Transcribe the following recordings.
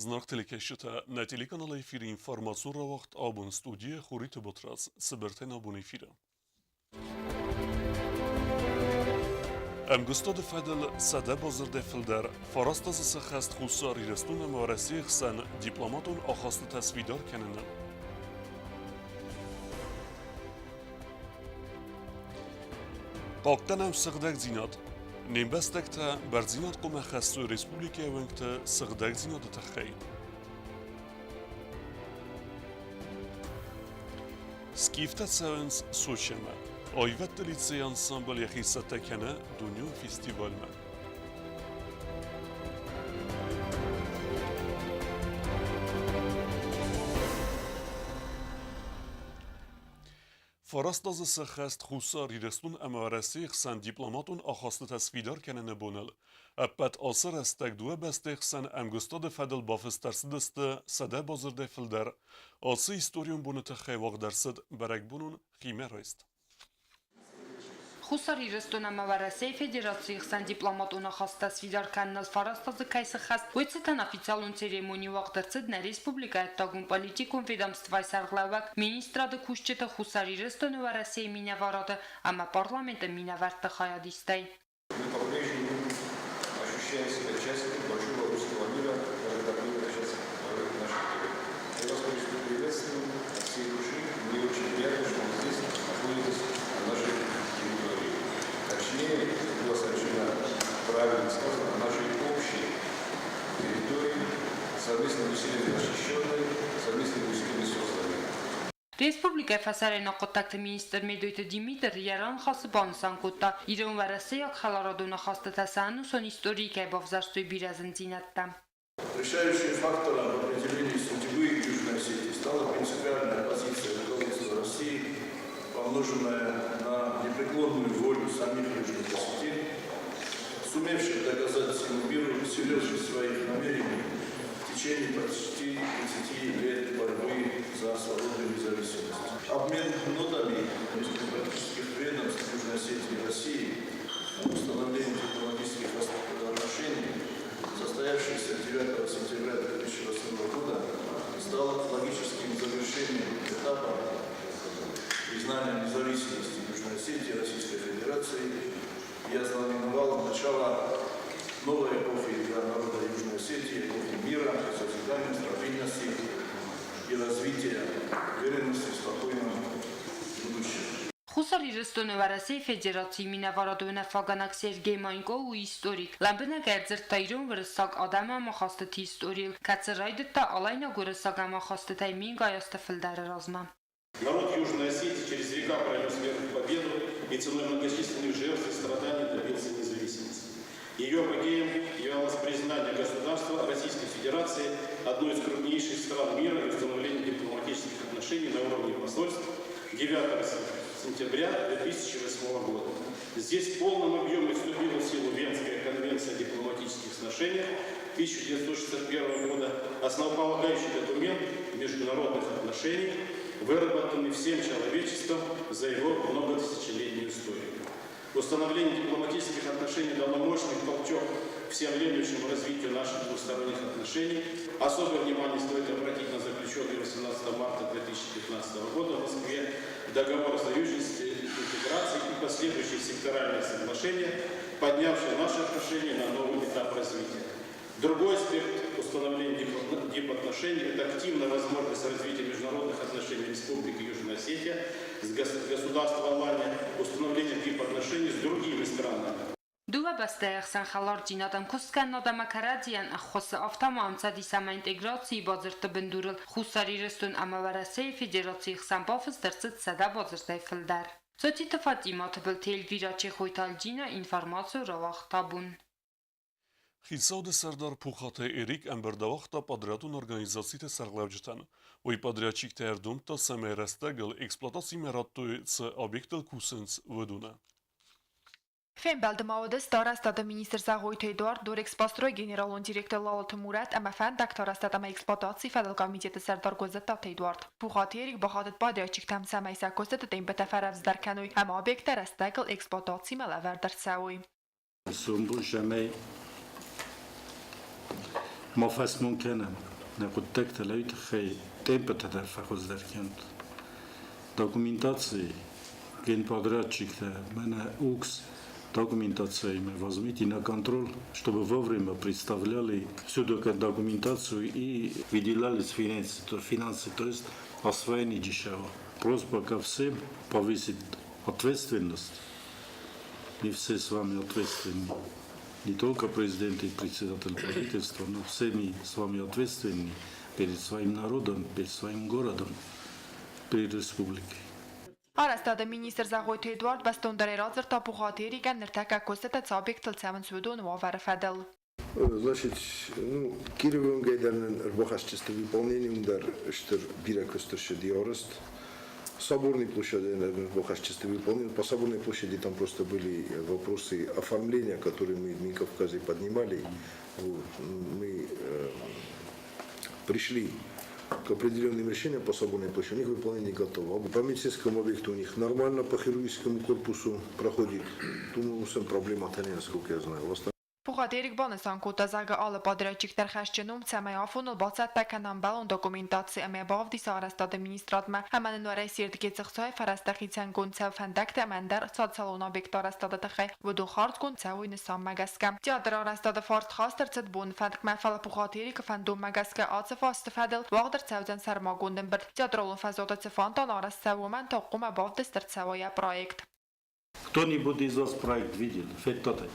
Знак телекешета на телеканале эфире информацию равахт абун студия Хурит Ботрас Сибертен абун эфира. Амгустод Федел Саде Базарде Филдер Фарастаз Сахаст Хусари Рестун Мавараси Хсан дипломатун Ахаст Тасвидар Кенена. Qalqdan sığdak zinat. Nembestekte berzinat qome xastu Respublika Wengte sığdak zinat taxay. Skifta Sevens Sochema. Ayvet lice ensemble yaxisa tekene Dunyo Festivalme. Farastazı sıxast xusar irestun emaresi xsan diplomatun axastı təsvidar kenene bonel. Eppet asır estek duve beste xsan emgustad fedel bafıstersidistı sede bazırde filder. Ası historion bunu texey vaqdersid berek bunun ximer est. Хусар Ирестона России Федерации Хсан дипломат унахаста свидар каннас фарастазы кайсы хаст уйцетан официалун церемонии вaqdersid на республика тагун политикум ведомства сарглавак министрады кушчета Хусар Ирестона России минаварады, ама парламента минаварты хаядистай. Мы по-прежнему ощущаем себя частью большого русского мира, который сейчас ворует наши территории. Я вас приветствую от всей души. Мне очень приятно, что вы здесь находитесь на нашей территории. Точнее, это было совершенно правильно сказано, на нашей общей территории, совместными усилиями защищенной, совместными усилиями созданной. Республика Фасарена контакт министр Медойт Димитр Яран хасы бансан кутта Иран ва Россия халарадуна хаста тасанусон историкой бавзарстой биразын зинатта. Решающим фактором в определении судьбы Южной Осетии стала принципиальная позиция руководства России, помноженная на непреклонную волю самих южных осетин, сумевших доказать всему миру серьезность своих намерений в течение почти 30 лет борьбы за свободу и независимость. Обмен нотами между дипломатических ведомств Южной Осетии и России, установление дипломатических отношений, состоявшийся 9 сентября 2008 года, стал логическим завершением этапа признания независимости Южной Осетии и Российской Федерации и ознаменовал начало новой эпохи для народа Южной Осетии, эпохи мира, созидания, стабильности и развития, уверенности в спокойном будущем. Хусар Ирестона России Федерации минаварадуна фаганак Сергей Манько у историк. Ламбена герзер тайрон вырсак адама махастати историл. Кацерайдетта алайна гурысага махастатай мингаяста филдары разма. Народ Южной Осетии через века пронес верную победу и ценой многочисленных жертв и страданий добился независимости. Ее апогеем явилось признание государства Российской Федерации одной из крупнейших стран мира и установление дипломатических отношений на уровне посольств 9 сентября 2008 года. Здесь в полном объеме вступила в силу Венская конвенция о дипломатических сношениях 1961 года, основополагающий документ международных отношений, выработанный всем человечеством за его многотысячелетнюю историю. Установление дипломатических отношений дало мощный толчок всеобъемлющему развитию наших двусторонних отношений. Особое внимание стоит обратить на заключенный 18 марта 2015 года в Москве договор о союзничестве, интеграции и последующие секторальные соглашения, поднявшие наши отношения на новый этап развития. Другой аспект установления дипотношений – это активная возможность развития международных отношений Республики Южная Осетия с государством Албания, установление дипотношений с другими странами. Дува бастаях сан халар джинадам кускан надама карадиян аххоса автомам цадисама интеграции базырты бендурил Хусар Ирестон России Федерации хсан бафыздырцыт сада базыртай филдар. Сотита Фатимат был телевизор чехойталджина информацию равах табун. Хисауд Сардар Пухате Эрик Амбердавахта подрядун организациите сарглавджтан. Ой подрядчик тердумта самерестегл эксплуатации мераттуй с объектел кусенс ведуна. Фенбелдмаудес дарастада министр Загойт Эдуард Дорекс Пастрой генералон директор Лалт Мурат ама фен дактарастада ма эксплуатации федерал комитет Сардар Гозета Эдуард. Пухат Эрик бахадет подрядчик там самай сакостет тем бетафаравз дар каной ама объект растегл эксплуатации мала вердар сауи. Сумбу jamais ما فاس ممكنة نقول تكتلويت خي темпа تدرفخوز دركنت документации генподрядчик-то меня УКС документациями возьмите на контроль, чтобы вовремя представляли всю документацию и выделялись финансы, то есть освоение дешево. Просьба ко всем повысить ответственность. Мы все с вами ответственны. Не только президент и председатель правительства, но все мы с вами ответственны перед своим народом, перед своим городом, перед республикой. Արաստադը մինիստրը Զաղոյթ Էդուարդ Բաստոնդարերած էր տապուղատերի կան նրտակա կոստը ցաբիկ տլցավն սուդուն վավարը ֆադել. Значит, Кировым гайдарнен рбохашчество выполнением дар штыр биракостыршы диорост. Соборной площади рбохашчество выполнен. По Соборной площади там просто были вопросы оформления, которые мы в Кавказе поднимали. Мы пришли к определенным решениям по Соборной площади. У них выполнение готово. По медицинскому объекту у них нормально, по хирургическому корпусу проходит. Думаю, всем проблема-то не, насколько я знаю. Փոխադերիկ բանսան կոտազագը ալը պատրաճիկ դարխաշճնում ցամայաֆուն բացատ տականան բալոն դոկումենտացի ամեբավ դիսարաստադը մինիստրատմա համանորայ սիրտկեցխցոյ ֆարաստախիցան գոնցավ ֆանդակտ ամանդար սոցիալոն օբյեկտորաստադը տխայ վդու խարտ գոնցավույն սամագասկա театр արաստադը ֆորտ խաստերցդ բուն ֆանդկ մաֆալ փոխադերիկ ֆանդում մագասկա ածը ֆաստֆադել վաղդր ցավձան սարմագոնդն բր театролон фазотацы фантан арастсавуман тоқума бавдыстырцавоя проект. Кто-нибудь из вас проект видел? Фетто-то?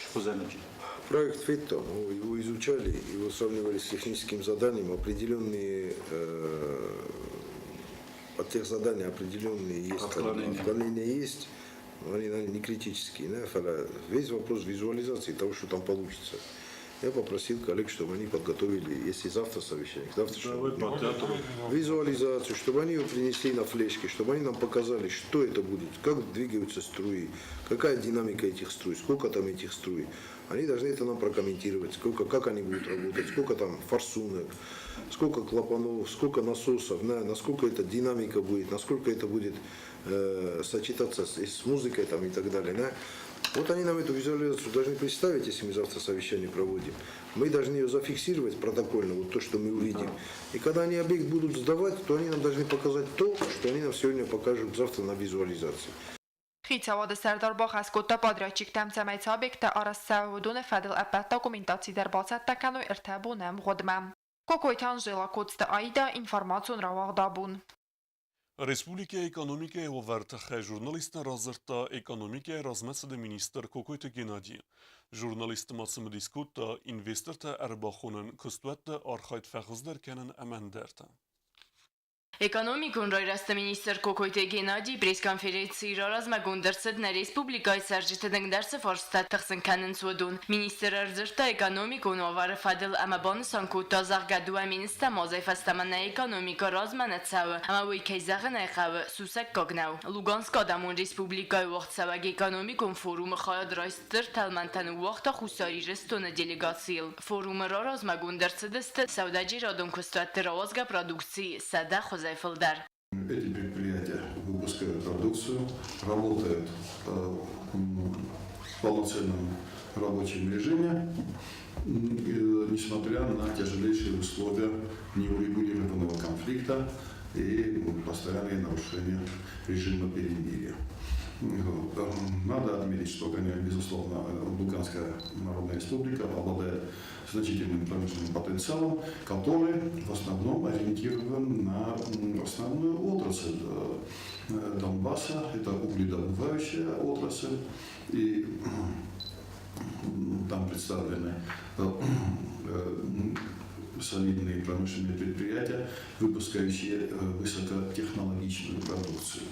Что за начало? Проект ФИТО, мы его изучали, его сравнивали с техническим заданием, определенные от тех заданий определенные есть, отклонения есть, но они не критические. Весь вопрос визуализации того, что там получится. Я попросил коллег, чтобы они подготовили, если завтра совещание, визуализацию, чтобы они ее принесли на флешке, чтобы они нам показали, что это будет, как двигаются струи, какая динамика этих струй, сколько там этих струй. Они должны это нам прокомментировать, как они будут работать, сколько там форсунок, сколько клапанов, сколько насосов, насколько эта динамика будет, насколько это будет сочетаться с музыкой там, и так далее. Вот они нам эту визуализацию должны представить, если мы завтра совещание проводим. Мы должны ее зафиксировать протокольно, вот то, что мы увидим. И когда они объект будут сдавать, то они нам должны показать то, что они нам сегодня покажут завтра на визуализации. Խիցավոդը Սերդար Բոխասկոտա պատրաճիկ տամցամայց օբյեկտը արասսավուդունը ֆադել ապատ դոկումենտացի դարբացատ տականոյ ըրթաբունեմ ղոդմամ։ Կոկոյթան ժելակոցտը այդա ինվորմացիոն ռավաղդաբուն։ Республика экономики и вертахе журналистна разерта экономики размесede министр Кокойте Геннадий. Журналист масым дискута инвесторта эрбахонен куствette архайт фахыздар кенен амендерта. Էկոնոմիկոն ռայրաստը մինիստր Կոկոյտե Գենադի պրեսկոնֆերենցի ռազմագունդրցդն ռեսպուբլիկայի սարժիթը դնգդարսը ֆորստատ թխսնքանն սուդուն մինիստր արձրտա էկոնոմիկոն ավարը ֆադել ամաբոն սանկուտա զարգադու ամինստա մոզայֆաստամանա էկոնոմիկա ռազմանացավը ամավույ կեյզաղը նայխավը սուսակ կոգնավ լուգանսկ ադամուն ռեսպուբլիկայի ուղծավագ էկոնոմիկոն ֆորումը խայադրայստր թալմանտան ուղղտա խուսարի ռեստոնը դելեգացիլ ֆորումը ռազմագունդրցդստը սավդաջի ռադոնքոստատ ռոզգա պրոդուկցի սադա խոզայ Эти предприятия выпускают продукцию, работают в полноценном рабочем режиме, несмотря на тяжелейшие условия неурегулированного конфликта и постоянные нарушения режима перемирия. Надо отметить, что, безусловно, Луганская Народная Республика обладает значительным промышленным потенциалом, который в основном ориентирован на основную отрасль Донбасса. Это угледобывающая отрасль, и там представлены солидные промышленные предприятия, выпускающие высокотехнологичную продукцию,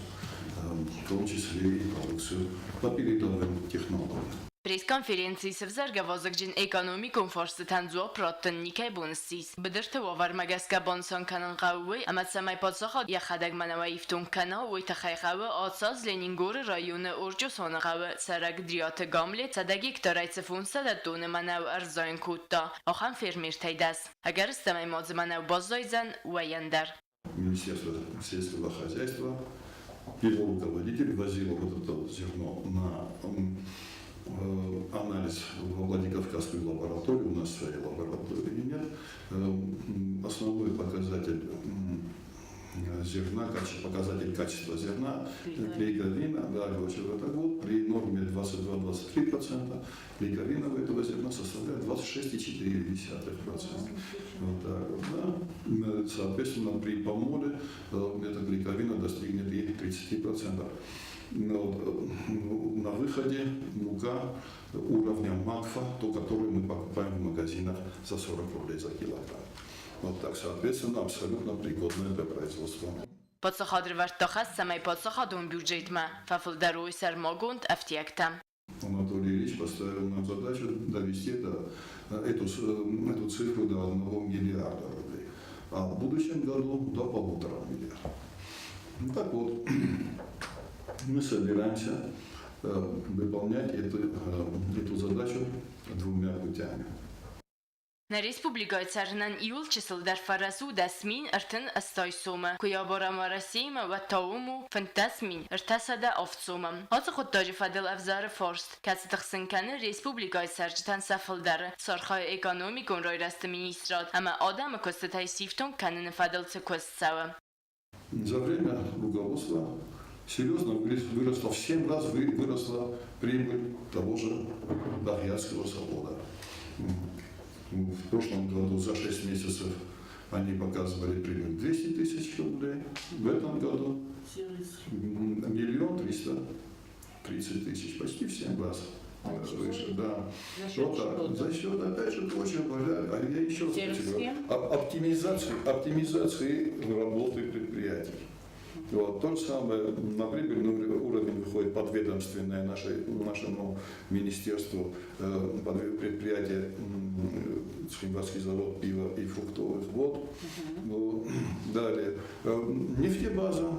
в том числе и продукцию по передовым технологиям. Пресс-конференции Севзаргавозакджин экономикум форстатанзуа проттенникай бонсис. Бедерте вовар магаска бонсон канан қауы, амат самай подсаха яхадаг манава ифтун кана уй тахай қауы атсаз Ленингор районы орчу сона қауы сарак дриаты гамле цадаги ктарайцы фунса да тоны манав арзайн кутта. Ахан фермер тайдас. Агар стамай мадз манав баззайзан уаяндар. Министерство сельского хозяйства, его руководитель возил вот это зерно на анализ во Владикавказской лаборатории, у нас своей лаборатории нет. Основной показатель зерна, показатель качества зерна, клейковина, да, это год, при норме 22-23%, клейковина этого зерна составляет 26,4%. Вот так вот, да. Соответственно, при помоле эта клейковина достигнет и 30%. На выходе мука уровня МАКФа, то, которую мы покупаем в магазинах за 40 рублей за килограмм. Вот так, соответственно, абсолютно пригодное для производства. Подсохадрывар тохас самой подсохадун бюджетма, фафлдаруй сармогунд афтиактам. Анатолий Ильич поставил нам задачу довести эту цифру до 1 миллиарда рублей, а в будущем году до 1,5 миллиарда. Так вот, мы собираемся выполнять эту задачу двумя путями. На республикой царнан июл чисел дар фаразу дасмин артен астойсума, куя борама Россима ваттауму фантасмин артасада овцума. Озы хуттажи фадил авзар форст, кацтахсынканы республикой царжтан сафылдары, сархай экономикун ройрасты министрат, ама адам костатай сифтун канын фадил циквестсава. За время руководства серьезно выросла, в 7 раз выросла прибыль того же Дахьятского завода. В прошлом году за 6 месяцев они показывали прибыль 200 тысяч рублей. В этом году 1 330 000, почти в 7 раз выше. Да. Вот так. За счет, опять же, очень важно, я еще раз говорю, оптимизации работы предприятий. Вот. То же самое, на прибыльный уровень выходит подведомственное нашему министерству предприятие Цхинватский завод пива и фруктовых вод. Далее, нефтебаза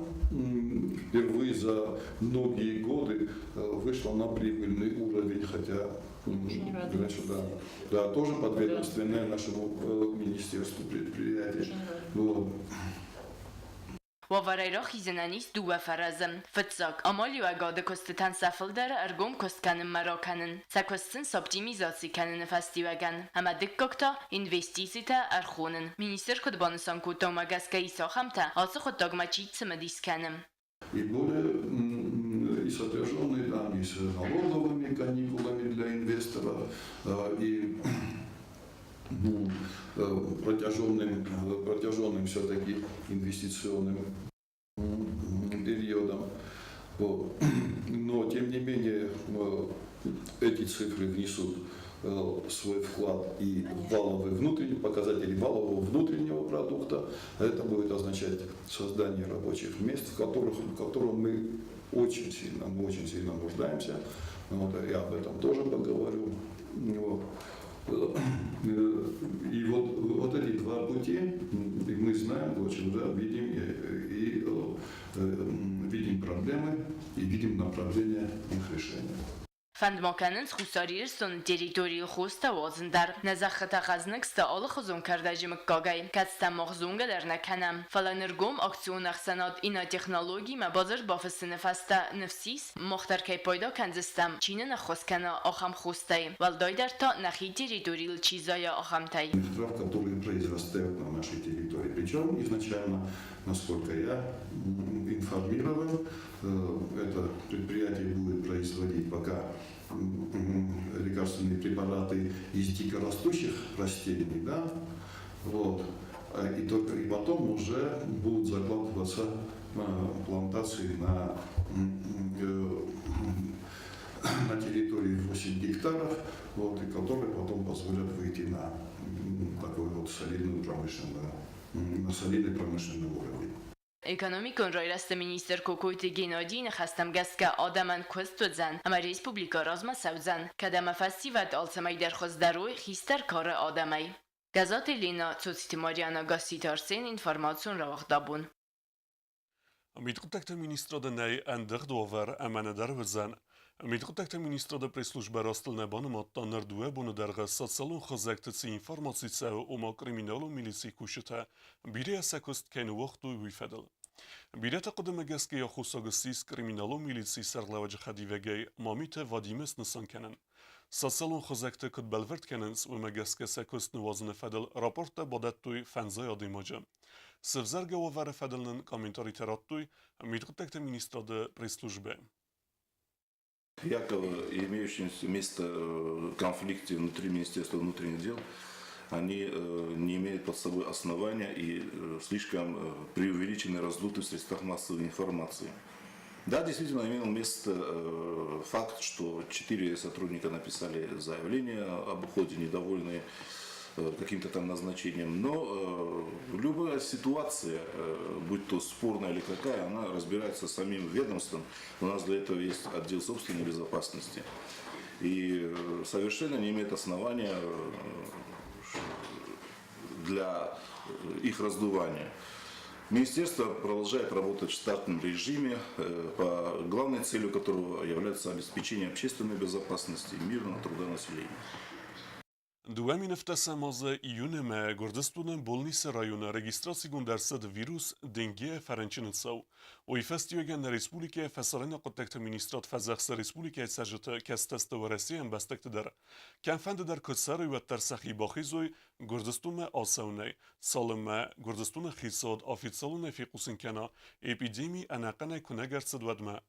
впервые за многие годы вышла на прибыльный уровень, хотя раньше, да, тоже подведомственное нашему министерству предприятия. Ваварайрох изенанис дуа фаразм. Фатсак, амалиу агада костатан сафылдары аргом костканын мароканын. Сакостын соптимизации канын фастиваган. Ама диккокта инвестицията архунын. Министр кудбанысан кутомагаска исохамта, алсы хуттагмачитсымы дисканым. И более и сопряженные там и с налоговыми каникулами для инвесторов, и протяженным все-таки инвестиционным периодом. Но, тем не менее, эти цифры внесут свой вклад и в показатели валового внутреннего продукта. Это будет означать создание рабочих мест, в котором мы очень сильно нуждаемся. Я об этом тоже поговорю. И вот эти два пути мы знаем, видим проблемы и видим направление их решения. Фандмаканын схусарирстон территории хоста вазындар. Назахата хазныкста алыхызун кардажимык кагай. Катста махзунга дернаканам. Фаланыргом акцион ахсанат ина технологии ма базар бафысыны фаста нефсис. Мохтар кай пайда канзыстам. Чины нахоскана ахам хостай. Валдайдар та нахи территории чизая ахамтай. Трав, которые произрастают на нашей территории. Причем изначально, насколько я информирован, это предприятие будет производить пока лекарственные препараты из дикорастущих растений, да, вот, и потом уже будут закладываться плантации на территории 8 гектаров, вот, и которые потом позволят выйти на такой вот солидный промышленный уровень. Экономикон ройраста министр Кокойти Геннадий хастам гаска адаман квестудзан, ама республика разма саудзан, кадама фастиват алсамай дар хоздаруй хистар кар адамай. Газати Лина Цуцити Мариана Гаситарсен информацион равахдабун. Middeltekte minister de nej ändert over emene dervezan. Middeltekte minister de preslužbe rastelne banumat tanner due bunu derge satsalun khazektetsi informacice oma kriminalu milisi kushete biri esekost kenu waqtu wifedel. بیرت قدم گسک یا خوصاگسیس کریمینالو میلیسی سرلوج خدیوگی مامیت وادیمس نسان کنن. ساسالون خزکت کد بلورد کننس و مگسک سکست نوازن فدل راپورت بادت توی فنزای آدیماجه. سفزرگ و ور فدلن کامنتاری ترات توی میدقتکت مینیسترا ده пресс-службе. Якобы имеющиеся место конфликте внутри Министерства внутренних дел, они не имеют под собой основания и слишком преувеличены, раздуты в средствах массовой информации. Да, действительно имел место факт, что 4 сотрудника написали заявление об уходе, недовольные каким-то там назначением, но любая ситуация, будь то спорная или какая, она разбирается самим ведомством. У нас для этого есть отдел собственной безопасности. И совершенно не имеет основания для их раздувания. Министерство продолжает работать в штатном режиме, по главной целью которого является обеспечение общественной безопасности и мирного труда населения. دومی نفته سمازه ایون ما گردستون بولنیس رایون رگیستراسی گندرسد ویروس دنگی فرنچین سو و ایفستیوگن ریسپولیکه فسرین قدکت مینیسترات فزاخس ریسپولیکه سرجت کستست و رسی هم بستکت در کنفند در کسر و ترسخی باخیزوی گردستون آسونه سالم گردستون خیصاد آفیتسالون فیقوسین کنا اپیدیمی اناقنه کنگرسد ودما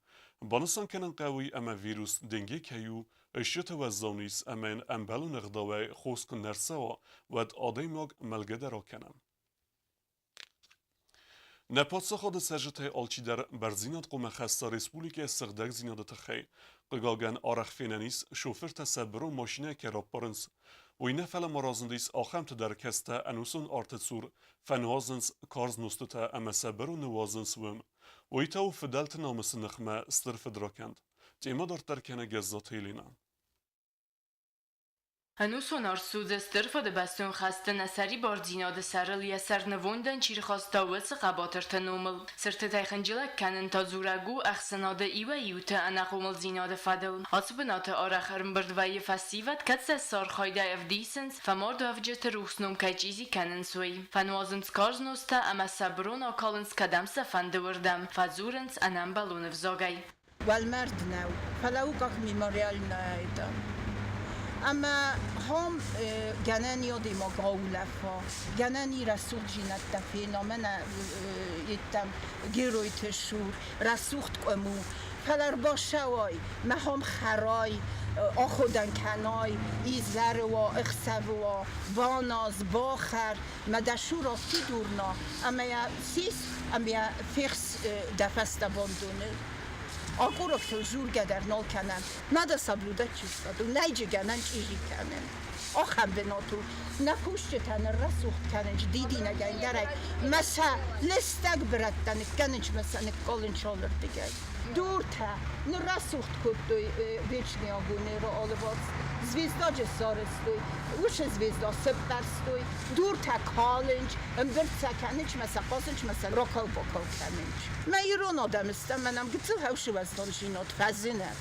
بانسان کنن قوی اما ویروس دنگی کیو اشیت و زانیس امن امبلو نغداوی خوز کن نرسوا ود آدیماگ ملگده را کنم. نپاتسا خود سجته آلچی در برزینات قوم خسته ریسپولیک سغدک زینادت خی قگاگن آرخ فینانیس شوفر تسبرو ماشینه که را پرنس و این فعل مرازندیس آخمت در کسته انوسون آرتسور فنوازنس کارز نستتا اما سبرو نوازنس وم و ایتاو فدلت نامس نخمه استرف دراکند. تیما دار ترکنه گزات هیلینا. هنوسون ارسود استرف ده بستون خسته نسری باردیناد سرل یا سرنووندن چیر خواستاوز قباتر تنومل سرت تایخنجلک کنن تا زورگو اخسناده ایوه ایوته انقومل زیناد فدل آسبنات آرخرم بردوی فسیوت کتس سار خایده افدیسنس فمارد افجت روحسنوم که چیزی کنن سوی فنوازنس کارز نوسته اما سبرون آکالنس کدم سفنده وردم فزورنس انم بلون افزاگی والمرد نو فلو كاك ميموريال نايدا اما هم جناني ديما قولفا جناني رسول جينات تفينا من يتم جيروي تشور رسوخت قمو فلر باشواي ما هم خراي آخودن کنای ایزر و اخسو و واناز باخر مدشور آفتی دورنا اما یا سیس اما یا فیخس دفست باندونه آقورک تو زور گدر نال کنن نده سبلوده چیستاد و نیجه گنن چیزی کنن آخم بناتو نپوشت تنه رسوخت کننج دیدی نگین درک مسا لستگ بردن کننج مسا نکالن شالر بگی دور تا نرسوخت کد دوی ویچنی آگونه رو آلواز زویزدا جسارستوی وش زویزدا سبترستوی دور تا کالنج برد سکننج مسا قاسنج مسا راکال باکال کننج من ایران آدم استم منم گتل هوشو از دانشینات فزینت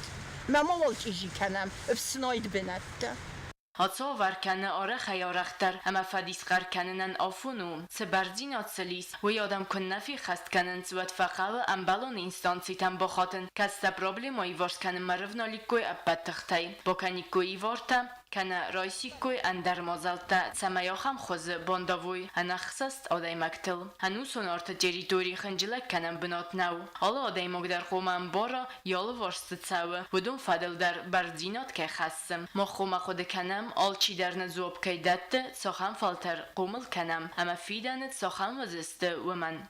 من موال چیزی کنم افسناید بنده هاتسا ورکنه آره خیارختر اما فدیس قرکننن آفونو سبرزینات سلیس و یادم کن نفی خست کنن سوات فقال ام بلون اینستانسی تن بخاطن کستا پرابلیمایی وارس کنن مرفنالیکوی ابت تختای بکنیکوی وارتا کنه رایسیکوی اندر مازالتا سمیاخم خوز بانداوی انخصست آدای مکتل هنو سونارت جری دوری خنجلک کنن بنات نو حالا آدای مگدر خومم بارا یال وارست تساوه ودون فدل در برزینات که خستم ما خوم خود کنم آلچی در نزوب که دت ساخم فالتر قومل کنم اما فیدنت ساخم وزسته و من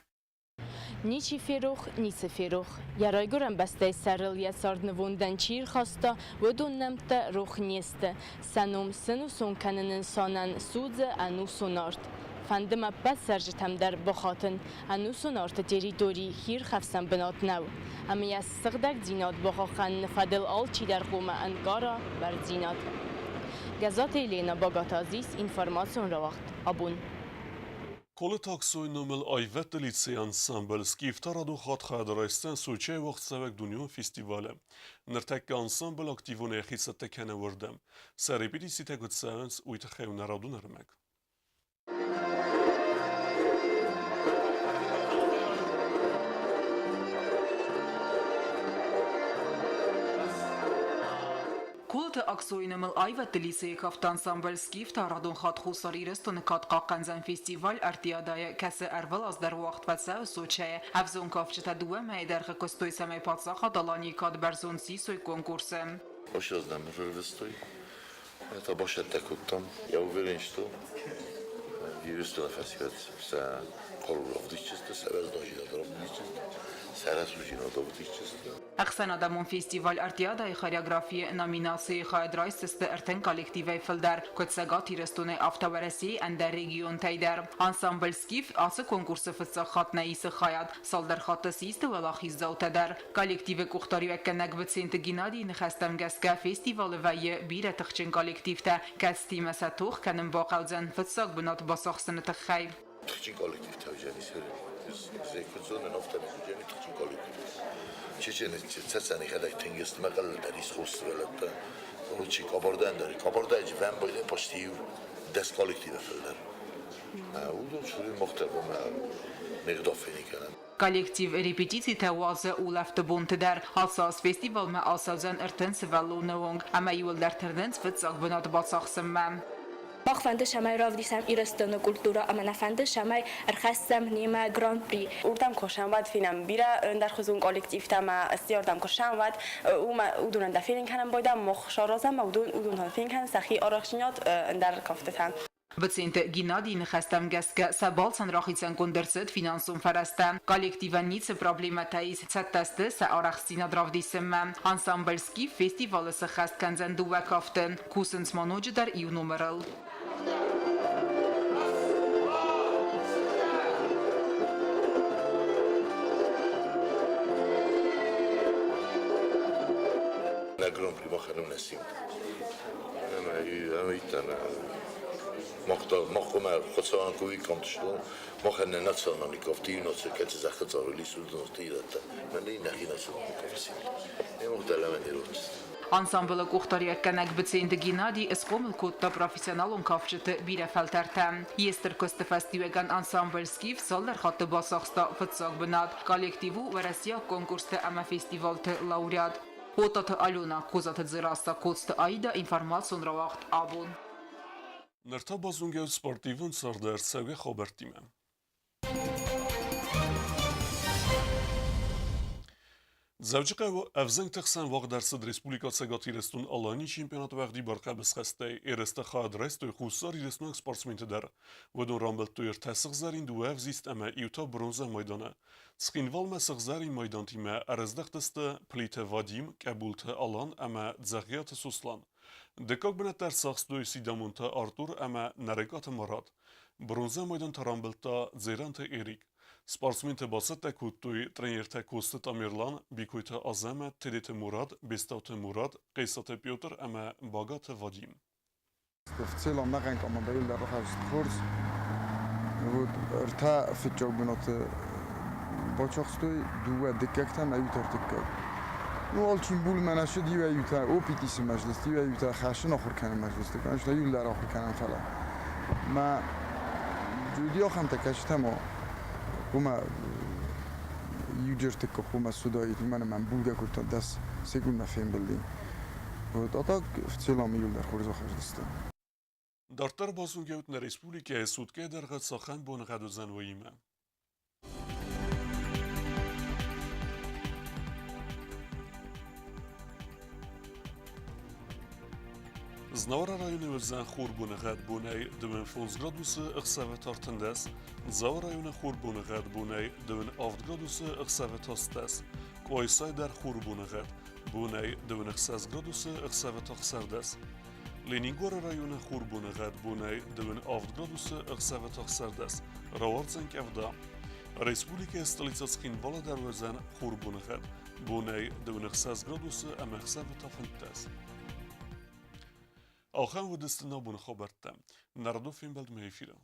نیچی فیروخ نیس فیروخ یارای گرم بسته سرل یا ساردنووندن چیر خواستا و دون نمت روخ نیسته سنوم سنو سون کنن سانن سوز انو سونارت فندم بس سرجتم در بخاطن انو سونارت جری دوری هیر خفسم بنات نو اما یا سغدک زینات بخاخن فدل آل چی در قوم انگارا بر زینات گزات لینا باگاتازیس اینفرماسیون رو وقت آبون کل تاکسوی نومل آیوت لیتسی انسامبل سکیفتارا دو خاط خادرایستن سوچه وقت سوک دنیا فستیواله نرتک انسامبل اکتیوون اخیصت تکنه وردم سری بیدی سیته گد سانس اویت خیو نرادو نرمک Kullte aksoinumul ayvet liseye kaftan sambalskif taradun khat khusarireston kat qaqanzan festival artiadaya kase erval az dar waqt vatsa sochaye avzon kafcheta duwe meider kostoi samay patsa khadalani kad berzon sisoy konkursem. Most az nem rövöztői. Hát a basettek tudtam. Ja uверен, что Юристы на фестивале са хорроров дичество, сараз дожина дроб дичество, сараз ужина дроб дичество. Ախսան ադամոն ֆեստիվալ արտիադայի խորեոգրաֆիի նոմինացիի խայդրայստը երթեն կոլեկտիվի ֆիլդար կոցագատ իրստունե ավտովարեսի անդե ռեգիոն թայդար անսամբլ սկիվ ասը կոնկուրսը ֆծախատնեիսը խայად սալդար խատասիստը վալախի զաուտադար կոլեկտիվը կուխտարի կնագվցին տգինադի նխաստամ գասկա ֆեստիվալը վայը բիրը տխչին կոլեկտիվտա կաստիմը սաթուխ կանն բողավձան ֆծակ բնոտ բասախսնը տխայ Txin kolektiv tavjani seri. Zekuzun oftan tavjani txin kolektiv. Çeçen çetsani kadar tengist maqal daris xusvelat. Ruçi kabordan dari. Kabordaj van boyda poshtiv des kolektiv filder. Udon şuri muhtelbom مقدافنی کنم. Կոլեկտիվ ռեպետիցի թեուազը ու լավտբոնտ դար հասած ֆեստիվալը ասազան ըրտենց վալունոն ամայուլդար թրդենց վծակ բնատ բացախսմը Բախվանդը շամայ ռավդիսամ իրստոնը կուլտուրա ամենաֆանդը շամայ արխասամ նիմա գրան պրի Ուրդամ կոշանված ֆինամ բիրա ընդար խոզուն կոլեկտիվ տամա ստիորդամ կոշանված ուդուն ընդա ֆիլին կանամ բոյդամ մոխ շարոզամ ուդուն հոֆին қан սախի օրախշնյոտ ընդար կոֆտեթան Բցինտը Գինադի նխաստամ գասկը սաբալցան ռախիցան կոնդերցետ ֆինանսում ֆարաստա կոլեկտիվանիցը պրոբլեմատայից ցատաստը սա արախսինա դրավդիսմը անսամբլսկի ֆեստիվալը սխաստ կանզան դուվակոֆտը կուսընց մանոջը դար իու նոմերալ Նագրոն պրիմախանում նեսիմ Ամայտան Մախում է խոցանքովի կամտշլում, մախեն է նացանանիկով տիրնոցը կեցը զախծարելի սուրդոնց տիրատը, մենի նախի նացանանիկով սիլ, եմ ուղտել եմ էներոց։ Անսամբլը կուխտարի ականակ բծին դգինադի ըսկոմլ կոտտա պրոֆեսիոնալոն կավճտը բիրեֆալտարտը։ Եստր կստը ֆեստիվեգան անսամբլ սկիվ սալդար խատը բասախստա վծակ բնատ, կոլեկտիվու վարասիա կոնկուրստը ամա ֆեստիվալտը լաուրյատ։ Հոտատը ալյոնա, կոզատը ձրաստա կոցտը այդա ինվարմացոն ռավաղտ աբուն։ Նրթա բազունգեոց սպորտիվուն սարդար սավի խոբերտիմ է։ Zavcıqevo evzenk texsen vaq dersid Respublika Segatirestun Alani çempionat vaqdi barqa bisxastay ereste xadrestoy xusar iresnak sportsmenti der. Vodon rambeltoyer tesixzarin du evzist ama iuta bronza maydana. Tsxinval mesixzarin maydantime erezdeqteste plite vadim kabulte alan ama zagiat suslan. Dekak benetter saxstoy sidamunta Artur ama narekat Marat. Bronza maydan tarambelta zerante Erik. Sportsmente basete kuttuy trenerte Kostet Amirlan, bikuyte Azeme, Tedete Murad, Bestavte Murad, Qeysate Piotr ama Bagate Vadim. В целом наханка модели для рахаст курс. Вот рта фитчок бинот бочохстой дуа декектан аютартек. Ну алчин бул مناشد یو ایوتا او پیتیس مجلس یو ایوتا خاشن آخر کنم مجلس کنش تا یول در آخر کنم فلا ما جودی آخم تکشتم Uma юджерте копума судоит мен булга курта дас секунда фем билдин. Вот а так в целом юлдар хорзо хаждасты. Дартар базунгеут на республике сутке даргат сахан бон гадузан воиме. Znavara rayonu özden xurbunu gad bunay dövün 15 gradusu ıqsavet artındas. Zavar rayonu xurbunu gad bunay dövün 6 gradusu ıqsavet astas. Qoysay dar xurbunu gad bunay dövün 8 gradusu ıqsavet aqsardas. Leningora rayonu xurbunu gad bunay dövün 6 gradusu ıqsavet aqsardas. Rawartsank evda. Respublika stolica Tsxinvala dar özden xurbunu gad bunay dövün 8 gradusu ama ıqsavet afantas. آخر و دست نبون خبرتم. نردو فیلم بلد میفیرم.